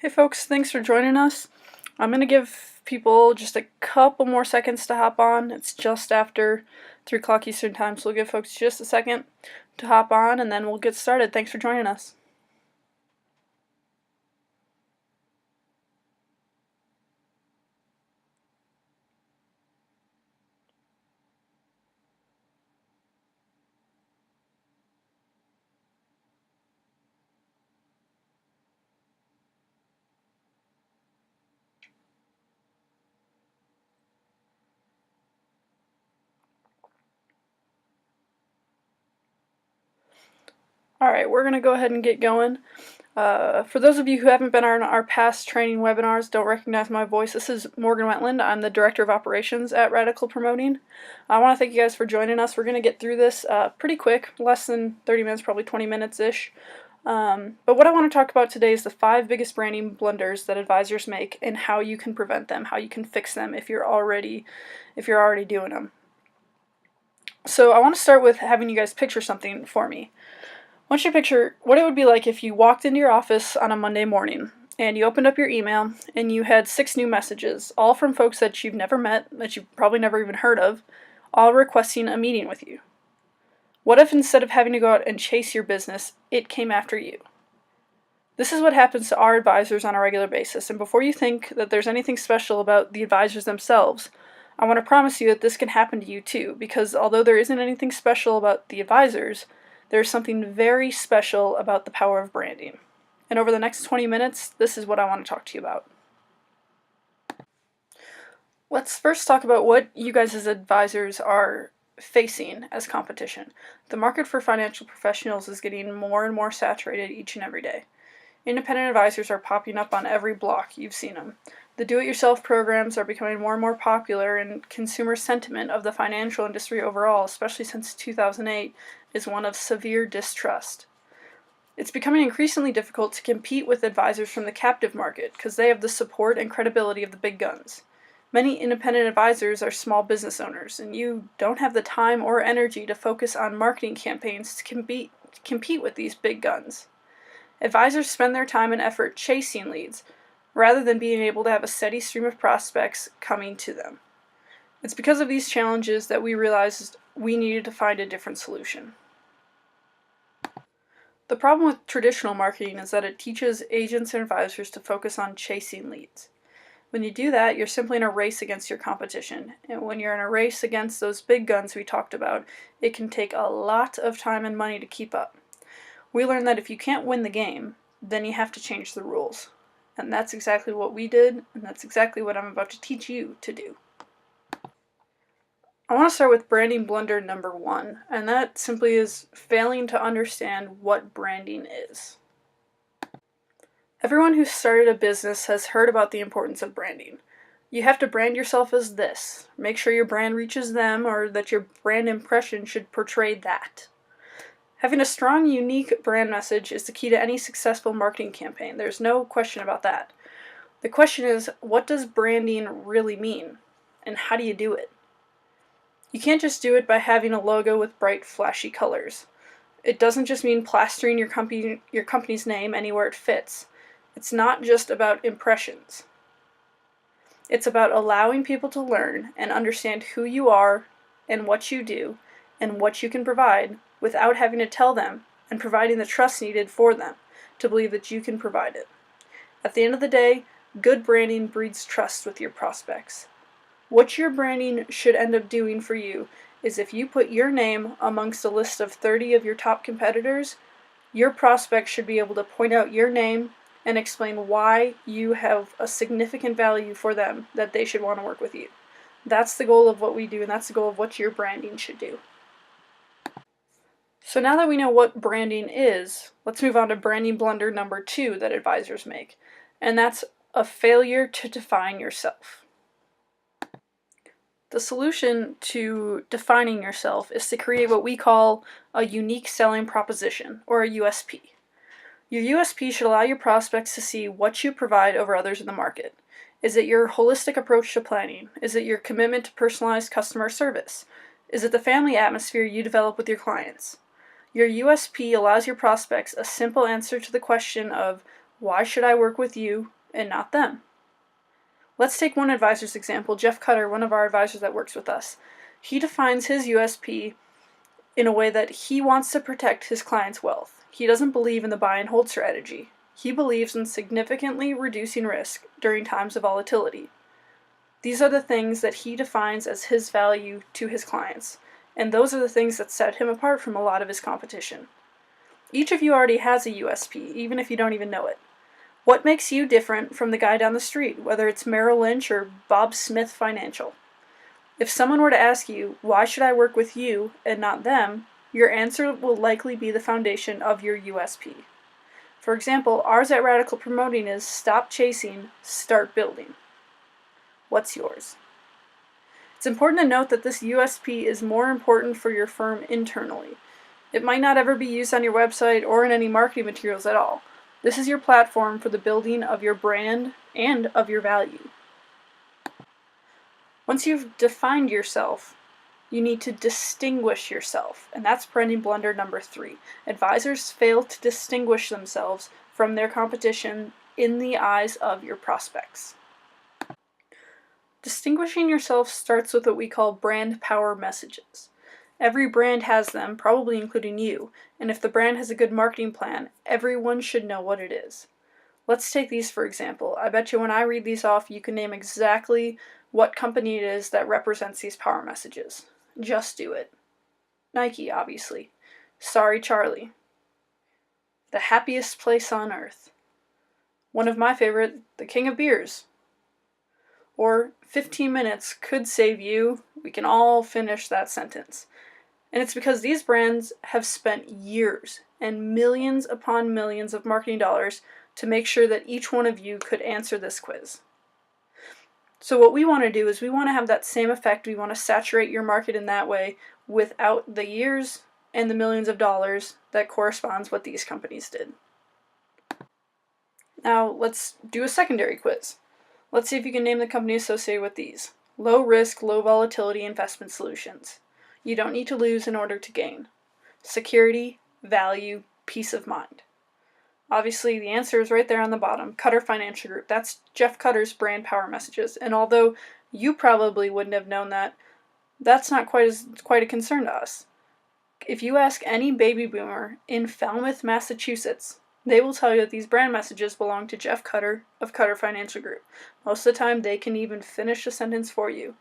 Hey folks, thanks for joining us. I'm going to give people just a couple more seconds to hop on. It's just after 3 o'clock Eastern Time, so we'll give folks just a second to hop on and then we'll get started. Thanks for joining us. Alright, we're going to go ahead and get going. For those of you who haven't been on our past training webinars, don't recognize my voice, this is Morgan Wentland. I'm the Director of Operations at Radical Promoting. I want to thank you guys for joining us. We're going to get through this pretty quick, less than 30 minutes, probably 20 minutes-ish. But what I want to talk about today is the 5 biggest branding blunders that advisors make and how you can prevent them, how you can fix them if you're already doing them. So I want to start with having you guys picture something for me. I want you to picture what it would be like if you walked into your office on a Monday morning and you opened up your email and you had 6 new messages, all from folks that you've never met, that you've probably never even heard of, all requesting a meeting with you. What if instead of having to go out and chase your business, it came after you? This is what happens to our advisors on a regular basis, and before you think that there's anything special about the advisors themselves, I want to promise you that this can happen to you too, because although there isn't anything special about the advisors, there's something very special about the power of branding. And over the next 20 minutes, this is what I want to talk to you about. Let's first talk about what you guys as advisors are facing as competition. The market for financial professionals is getting more and more saturated each and every day. Independent advisors are popping up on every block. You've seen them. The do-it-yourself programs are becoming more and more popular, and consumer sentiment of the financial industry overall, especially since 2008, is one of severe distrust. It's becoming increasingly difficult to compete with advisors from the captive market because they have the support and credibility of the big guns. Many independent advisors are small business owners, and you don't have the time or energy to focus on marketing campaigns to compete with these big guns. Advisors spend their time and effort chasing leads, rather than being able to have a steady stream of prospects coming to them. It's because of these challenges that we realized we needed to find a different solution. The problem with traditional marketing is that it teaches agents and advisors to focus on chasing leads. When you do that, you're simply in a race against your competition, and when you're in a race against those big guns we talked about, it can take a lot of time and money to keep up. We learned that if you can't win the game, then you have to change the rules. And that's exactly what we did, and that's exactly what I'm about to teach you to do. I want to start with branding blunder number 1, and that simply is failing to understand what branding is. Everyone who's started a business has heard about the importance of branding. You have to brand yourself as this. Make sure your brand reaches them, or that your brand impression should portray that. Having a strong, unique brand message is the key to any successful marketing campaign. There's no question about that. The question is, what does branding really mean? And how do you do it? You can't just do it by having a logo with bright, flashy colors. It doesn't just mean plastering your company's name anywhere it fits. It's not just about impressions. It's about allowing people to learn and understand who you are and what you do and what you can provide without having to tell them, and providing the trust needed for them to believe that you can provide it. At the end of the day, good branding breeds trust with your prospects. What your branding should end up doing for you is if you put your name amongst a list of 30 of your top competitors, your prospects should be able to point out your name and explain why you have a significant value for them that they should want to work with you. That's the goal of what we do, and that's the goal of what your branding should do. So now that we know what branding is, let's move on to branding blunder number 2 that advisors make, and that's a failure to define yourself. The solution to defining yourself is to create what we call a unique selling proposition, or a USP. Your USP should allow your prospects to see what you provide over others in the market. Is it your holistic approach to planning? Is it your commitment to personalized customer service? Is it the family atmosphere you develop with your clients? Your USP allows your prospects a simple answer to the question of, Why should I work with you and not them? Let's take one advisor's example, Jeff Cutter, one of our advisors that works with us. He defines his USP in a way that he wants to protect his client's wealth. He doesn't believe in the buy and hold strategy. He believes in significantly reducing risk during times of volatility. These are the things that he defines as his value to his clients, and those are the things that set him apart from a lot of his competition. Each of you already has a USP, even if you don't even know it. What makes you different from the guy down the street, whether it's Merrill Lynch or Bob Smith Financial? If someone were to ask you, why should I work with you and not them, your answer will likely be the foundation of your USP. For example, ours at Radical Promoting is stop chasing, start building. What's yours? It's important to note that this USP is more important for your firm internally. It might not ever be used on your website or in any marketing materials at all. This is your platform for the building of your brand and of your value. Once you've defined yourself, you need to distinguish yourself, and that's branding blunder number 3. Advisors fail to distinguish themselves from their competition in the eyes of your prospects. Distinguishing yourself starts with what we call brand power messages. Every brand has them, probably including you, and if the brand has a good marketing plan, everyone should know what it is. Let's take these for example. I bet you when I read these off, you can name exactly what company it is that represents these power messages. Just do it. Nike, obviously. Sorry, Charlie. The happiest place on earth. One of my favorite, the King of Beers. Or 15 minutes could save you. We can all finish that sentence. And it's because these brands have spent years and millions upon millions of marketing dollars to make sure that each one of you could answer this quiz. So what we want to do is we want to have that same effect. We want to saturate your market in that way without the years and the millions of dollars that corresponds what these companies did. Now let's do a secondary quiz. Let's see if you can name the company associated with these. Low risk, low volatility investment solutions. You don't need to lose in order to gain. Security, value, peace of mind. Obviously, the answer is right there on the bottom. Cutter Financial Group. That's Jeff Cutter's brand power messages. And although you probably wouldn't have known that, that's not quite a concern to us. If you ask any baby boomer in Falmouth, Massachusetts, they will tell you that these brand messages belong to Jeff Cutter of Cutter Financial Group. Most of the time, they can even finish a sentence for you.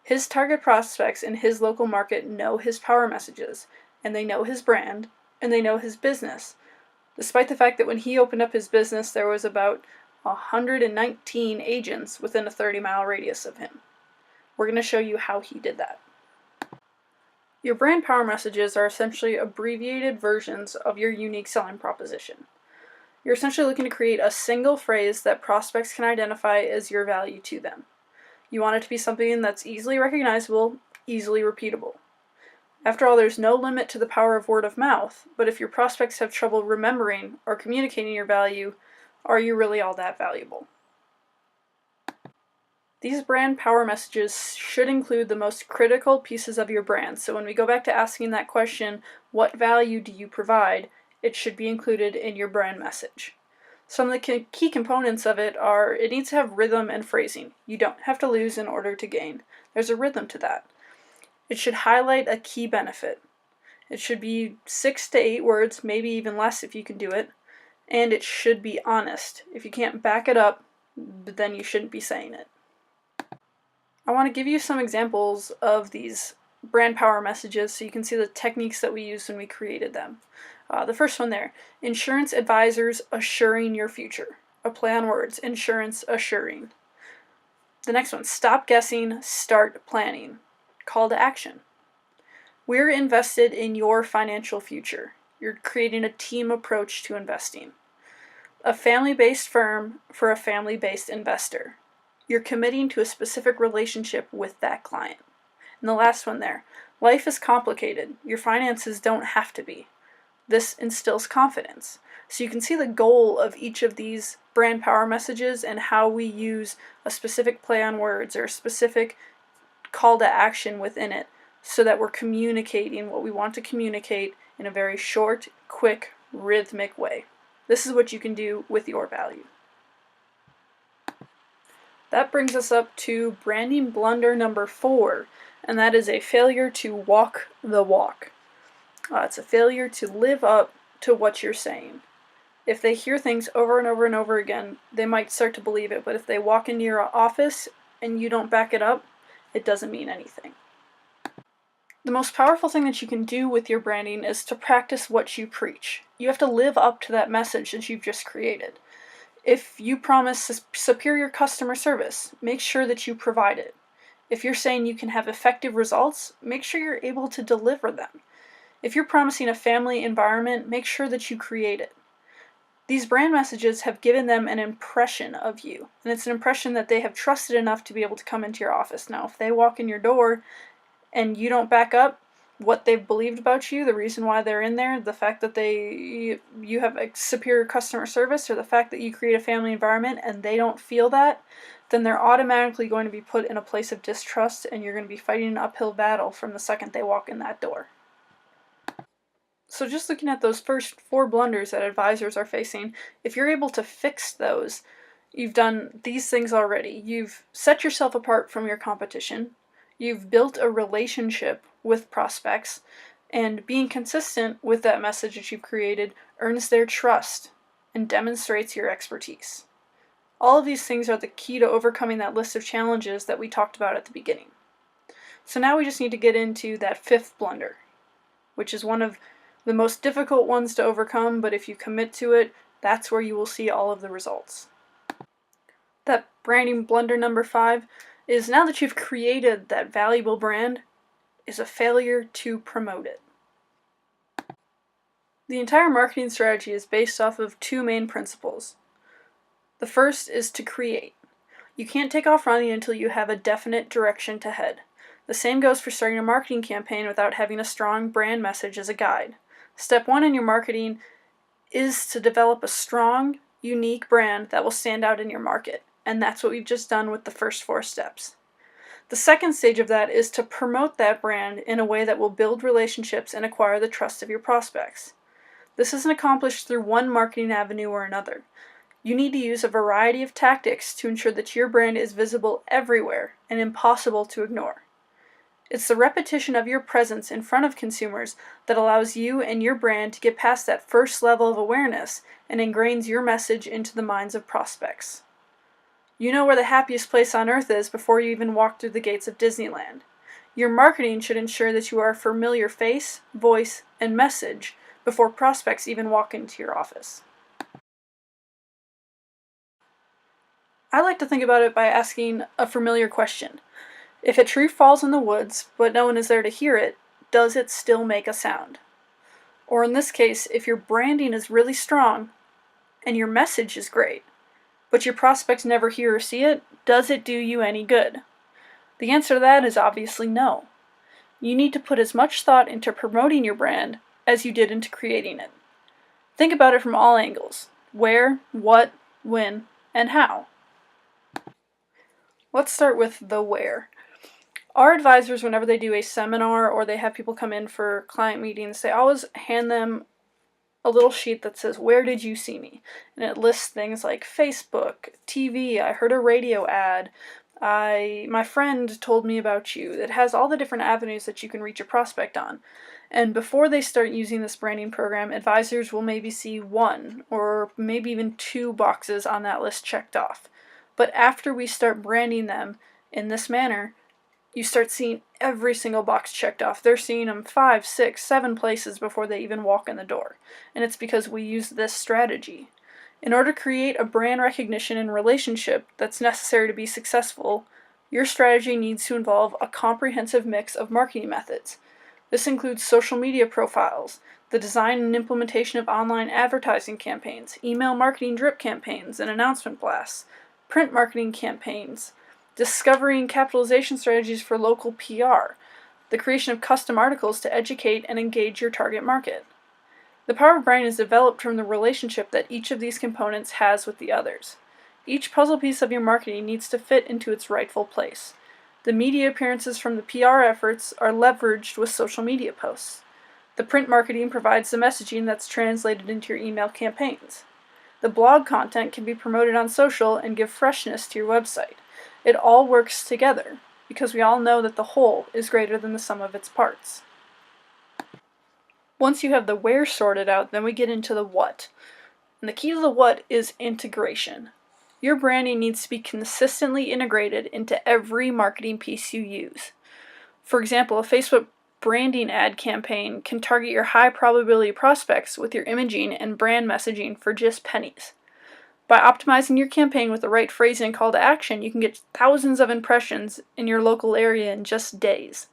His target prospects in his local market know his power messages, and they know his brand, and they know his business. Despite the fact that when he opened up his business, there was about 119 agents within a 30-mile radius of him. We're going to show you how he did that. Your brand power messages are essentially abbreviated versions of your unique selling proposition. You're essentially looking to create a single phrase that prospects can identify as your value to them. You want it to be something that's easily recognizable, easily repeatable. After all, there's no limit to the power of word of mouth, but if your prospects have trouble remembering or communicating your value, are you really all that valuable? These brand power messages should include the most critical pieces of your brand. So when we go back to asking that question, what value do you provide, it should be included in your brand message. Some of the key components of it are, it needs to have rhythm and phrasing. You don't have to lose in order to gain. There's a rhythm to that. It should highlight a key benefit. It should be 6 to 8 words, maybe even less if you can do it. And it should be honest. If you can't back it up, then you shouldn't be saying it. I want to give you some examples of these brand power messages so you can see the techniques that we used when we created them. The first one there, insurance advisors assuring your future. A play on words, insurance assuring. The next one, stop guessing, start planning. Call to action. We're invested in your financial future. You're creating a team approach to investing. A family-based firm for a family-based investor. You're committing to a specific relationship with that client. And the last one there, life is complicated. Your finances don't have to be. This instills confidence. So you can see the goal of each of these brand power messages and how we use a specific play on words or a specific call to action within it so that we're communicating what we want to communicate in a very short, quick, rhythmic way. This is what you can do with your value. That brings us up to branding blunder number 4, and that is a failure to walk the walk. It's a failure to live up to what you're saying. If they hear things over and over and over again, they might start to believe it, but if they walk into your office and you don't back it up, it doesn't mean anything. The most powerful thing that you can do with your branding is to practice what you preach. You have to live up to that message that you've just created. If you promise superior customer service, make sure that you provide it. If you're saying you can have effective results, make sure you're able to deliver them. If you're promising a family environment, make sure that you create it. These brand messages have given them an impression of you, and it's an impression that they have trusted enough to be able to come into your office. Now, if they walk in your door and you don't back up what they've believed about you, the reason why they're in there, the fact that you have a superior customer service, or the fact that you create a family environment and they don't feel that, then they're automatically going to be put in a place of distrust, and you're going to be fighting an uphill battle from the second they walk in that door. So just looking at those first 4 blunders that advisors are facing, if you're able to fix those, you've done these things already. You've set yourself apart from your competition, you've built a relationship with prospects, and being consistent with that message that you've created earns their trust and demonstrates your expertise. All of these things are the key to overcoming that list of challenges that we talked about at the beginning. So now we just need to get into that 5th blunder, which is one of the most difficult ones to overcome, but if you commit to it, that's where you will see all of the results. That branding blunder number 5 is, now that you've created that valuable brand, is a failure to promote it. The entire marketing strategy is based off of 2 main principles. The first is to create. You can't take off running until you have a definite direction to head. The same goes for starting a marketing campaign without having a strong brand message as a guide. Step 1 in your marketing is to develop a strong, unique brand that will stand out in your market, and that's what we've just done with the first 4 steps. The second stage of that is to promote that brand in a way that will build relationships and acquire the trust of your prospects. This isn't accomplished through one marketing avenue or another. You need to use a variety of tactics to ensure that your brand is visible everywhere and impossible to ignore. It's the repetition of your presence in front of consumers that allows you and your brand to get past that first level of awareness and ingrains your message into the minds of prospects. You know where the happiest place on earth is before you even walk through the gates of Disneyland. Your marketing should ensure that you are a familiar face, voice, and message before prospects even walk into your office. I like to think about it by asking a familiar question. If a tree falls in the woods, but no one is there to hear it, does it still make a sound? Or in this case, if your branding is really strong and your message is great, but your prospects never hear or see it, does it do you any good? The answer to that is obviously no. You need to put as much thought into promoting your brand as you did into creating it. Think about it from all angles: where, what, when, and how. Let's start with the where. Our advisors, whenever they do a seminar or they have people come in for client meetings, they always hand them a little sheet that says, "Where did you see me?" And it lists things like Facebook, TV, I heard a radio ad, my friend told me about you. It has all the different avenues that you can reach a prospect on. And before they start using this branding program, advisors will maybe see 1 or maybe even 2 boxes on that list checked off. But after we start branding them in this manner, you start seeing every single box checked off. They're seeing them 5, 6, 7 places before they even walk in the door. And it's because we use this strategy. In order to create a brand recognition and relationship that's necessary to be successful, your strategy needs to involve a comprehensive mix of marketing methods. This includes social media profiles, the design and implementation of online advertising campaigns, email marketing drip campaigns and announcement blasts, print marketing campaigns, discovery and capitalization strategies for local PR, the creation of custom articles to educate and engage your target market. The power of brand is developed from the relationship that each of these components has with the others. Each puzzle piece of your marketing needs to fit into its rightful place. The media appearances from the PR efforts are leveraged with social media posts. The print marketing provides the messaging that's translated into your email campaigns. The blog content can be promoted on social and give freshness to your website. It all works together, because we all know that the whole is greater than the sum of its parts. Once you have the where sorted out, then we get into the what. And the key to the what is integration. Your branding needs to be consistently integrated into every marketing piece you use. For example, a Facebook branding ad campaign can target your high probability prospects with your imaging and brand messaging for just pennies. By optimizing your campaign with the right phrasing and call to action, you can get thousands of impressions in your local area in just days.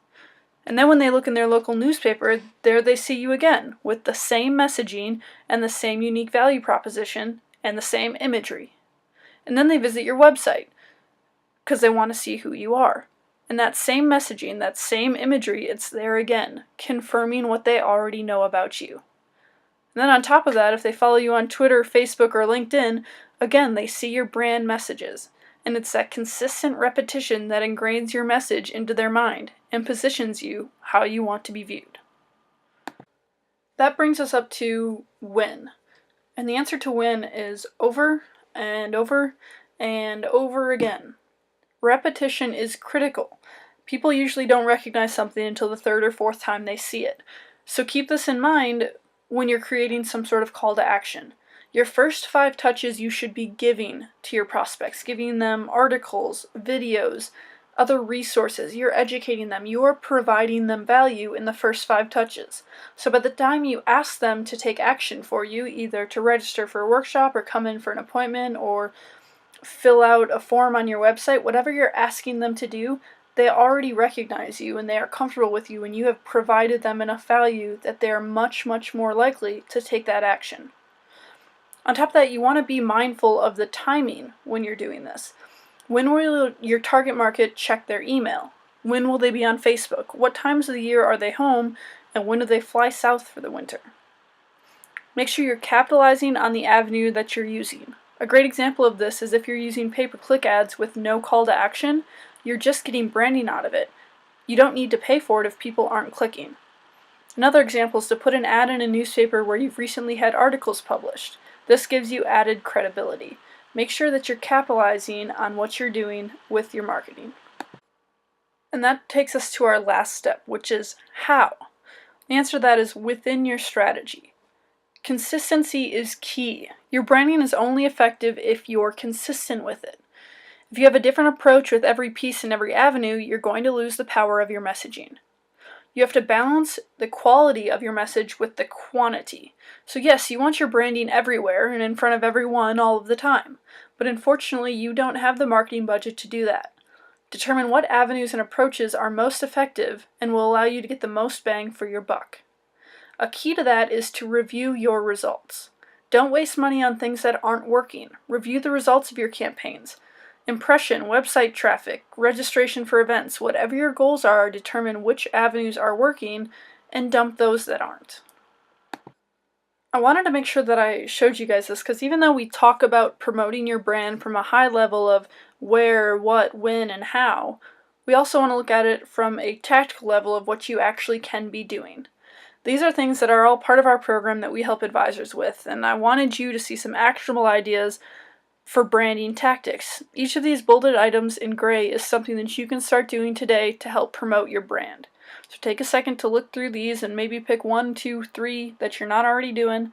And then when they look in their local newspaper, there they see you again, with the same messaging and the same unique value proposition and the same imagery. And then they visit your website, because they want to see who you are. And that same messaging, that same imagery, it's there again, confirming what they already know about you. And then on top of that, if they follow you on Twitter, Facebook, or LinkedIn, again, they see your brand messages. And it's that consistent repetition that ingrains your message into their mind and positions you how you want to be viewed. That brings us up to win. And the answer to win is over and over and over again. Repetition is critical. People usually don't recognize something until the third or fourth time they see it. So keep this in mind when you're creating some sort of call to action. Your first 5 touches you should be giving to your prospects, giving them articles, videos, other resources. You're educating them. You're providing them value in the first 5 touches. So by the time you ask them to take action for you, either to register for a workshop or come in for an appointment or fill out a form on your website, whatever you're asking them to do, they already recognize you and they are comfortable with you, and you have provided them enough value that they are much, much more likely to take that action. On top of that, you want to be mindful of the timing when you're doing this. When will your target market check their email? When will they be on Facebook? What times of the year are they home? And when do they fly south for the winter? Make sure you're capitalizing on the avenue that you're using. A great example of this is if you're using pay-per-click ads with no call to action, you're just getting branding out of it. You don't need to pay for it if people aren't clicking. Another example is to put an ad in a newspaper where you've recently had articles published. This gives you added credibility. Make sure that you're capitalizing on what you're doing with your marketing. And that takes us to our last step, which is how. The answer to that is within your strategy. Consistency is key. Your branding is only effective if you're consistent with it. If you have a different approach with every piece and every avenue, you're going to lose the power of your messaging. You have to balance the quality of your message with the quantity. So yes, you want your branding everywhere and in front of everyone all of the time. But unfortunately, you don't have the marketing budget to do that. Determine what avenues and approaches are most effective and will allow you to get the most bang for your buck. A key to that is to review your results. Don't waste money on things that aren't working. Review the results of your campaigns. Impression, website traffic, registration for events, whatever your goals are, determine which avenues are working and dump those that aren't. I wanted to make sure that I showed you guys this because even though we talk about promoting your brand from a high level of where, what, when, and how, we also want to look at it from a tactical level of what you actually can be doing. These are things that are all part of our program that we help advisors with, and I wanted you to see some actionable ideas for branding tactics. Each of these bolded items in gray is something that you can start doing today to help promote your brand. So take a second to look through these and maybe pick 1, 2, 3 that you're not already doing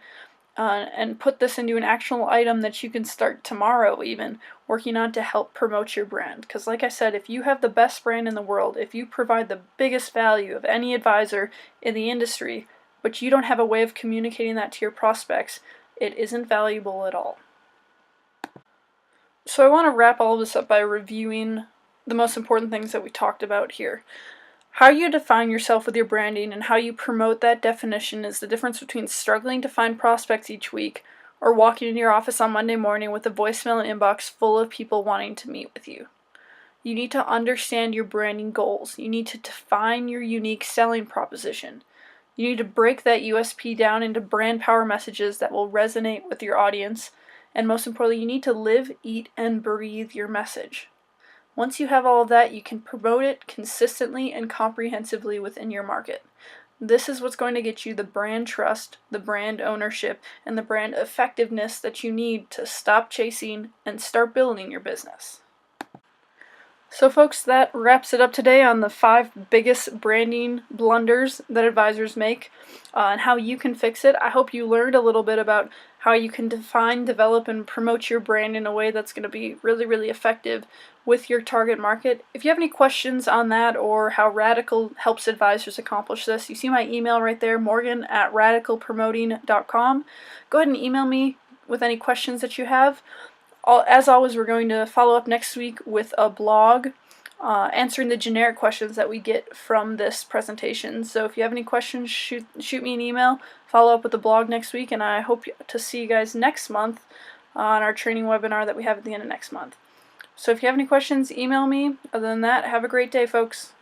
and put this into an actionable item that you can start tomorrow even working on to help promote your brand. Because like I said, if you have the best brand in the world, if you provide the biggest value of any advisor in the industry, but you don't have a way of communicating that to your prospects, it isn't valuable at all. So I want to wrap all of this up by reviewing the most important things that we talked about here. How you define yourself with your branding and how you promote that definition is the difference between struggling to find prospects each week or walking into your office on Monday morning with a voicemail and inbox full of people wanting to meet with you. You need to understand your branding goals. You need to define your unique selling proposition. You need to break that USP down into brand power messages that will resonate with your audience. And most importantly, you need to live, eat, and breathe your message. Once you have all of that, you can promote it consistently and comprehensively within your market. This is what's going to get you the brand trust, the brand ownership, and the brand effectiveness that you need to stop chasing and start building your business. So folks, that wraps it up today on the 5 biggest branding blunders that advisors make and how you can fix it. I hope you learned a little bit about how you can define, develop, and promote your brand in a way that's going to be really, really effective with your target market. If you have any questions on that or how Radical helps advisors accomplish this, you see my email right there, morgan@radicalpromoting.com. Go ahead and email me with any questions that you have. As always, we're going to follow up next week with a blog answering the generic questions that we get from this presentation. So if you have any questions, shoot me an email, follow up with the blog next week, and I hope to see you guys next month on our training webinar that we have at the end of next month. So if you have any questions, email me. Other than that, have a great day, folks.